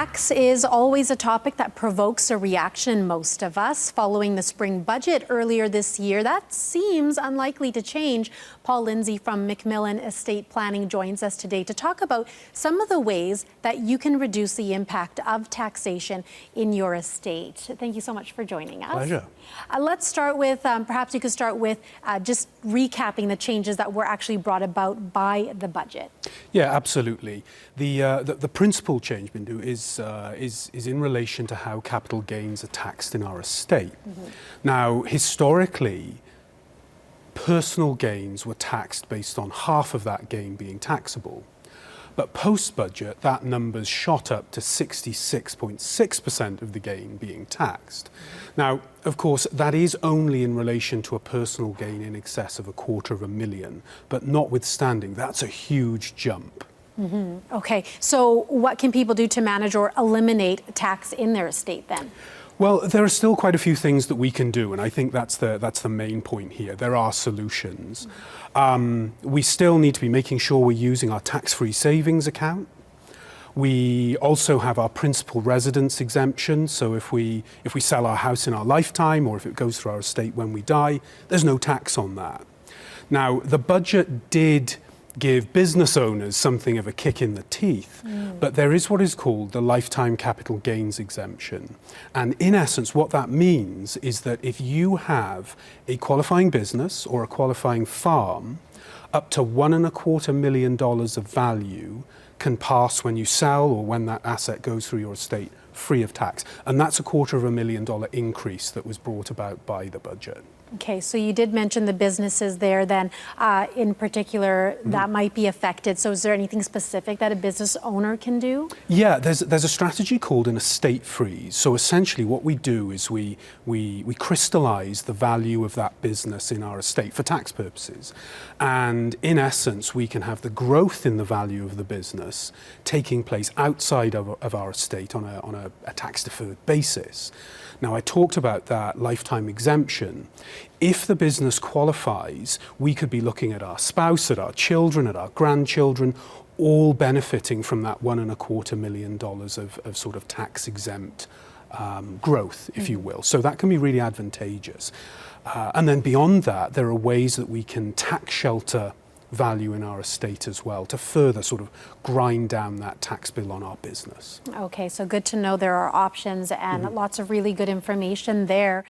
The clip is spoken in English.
Tax is always a topic that provokes a reaction in most of us. Following the spring budget earlier this year, that seems unlikely to change. Paul Lindsey from MacMillan Estate Planning joins us today to talk about some of the ways that you can reduce the impact of taxation in your estate. Thank you so much for joining us. Pleasure. Let's start with, perhaps you could start with just recapping the changes that were actually brought about by the budget. Yeah, absolutely. The principal change, Bindu, is in relation to how capital gains are taxed in our estate. Now, historically, personal gains were taxed based on half of that gain being taxable. But post-budget, that number's shot up to 66.6% of the gain being taxed. Now, of course, that is only in relation to a personal gain in excess of $250,000, but notwithstanding, that's a huge jump. Okay, so what can people do to manage or eliminate tax in their estate then? Well, there are still quite a few things that we can do, and I think that's the main point here. There are solutions. We still need to be making sure we're using our tax-free savings account. We also have our principal residence exemption, so if we sell our house in our lifetime or if it goes through our estate when we die, there's no tax on that. Now, the budget did give business owners something of a kick in the teeth, but there is what is called the lifetime capital gains exemption. And in essence, what that means is that if you have a qualifying business or a qualifying farm, up to $1.25 million of value can pass when you sell or when that asset goes through your estate free of tax. And that's a $250,000 increase that was brought about by the budget. Okay, so you did mention the businesses there then, in particular, that might be affected. So is there anything specific that a business owner can do? Yeah, there's a strategy called an estate freeze. So essentially what we do is we crystallize the value of that business in our estate for tax purposes. And in essence, we can have the growth in the value of the business taking place outside of our estate on a tax-deferred basis. Now, I talked about that lifetime exemption. If the business qualifies, we could be looking at our spouse, at our children, at our grandchildren, all benefiting from that $1.25 million of sort of tax-exempt growth, if you will. So that can be really advantageous. And then beyond that, there are ways that we can tax shelter value in our estate as well to further sort of grind down that tax bill on our business. Okay, so good to know there are options and lots of really good information there.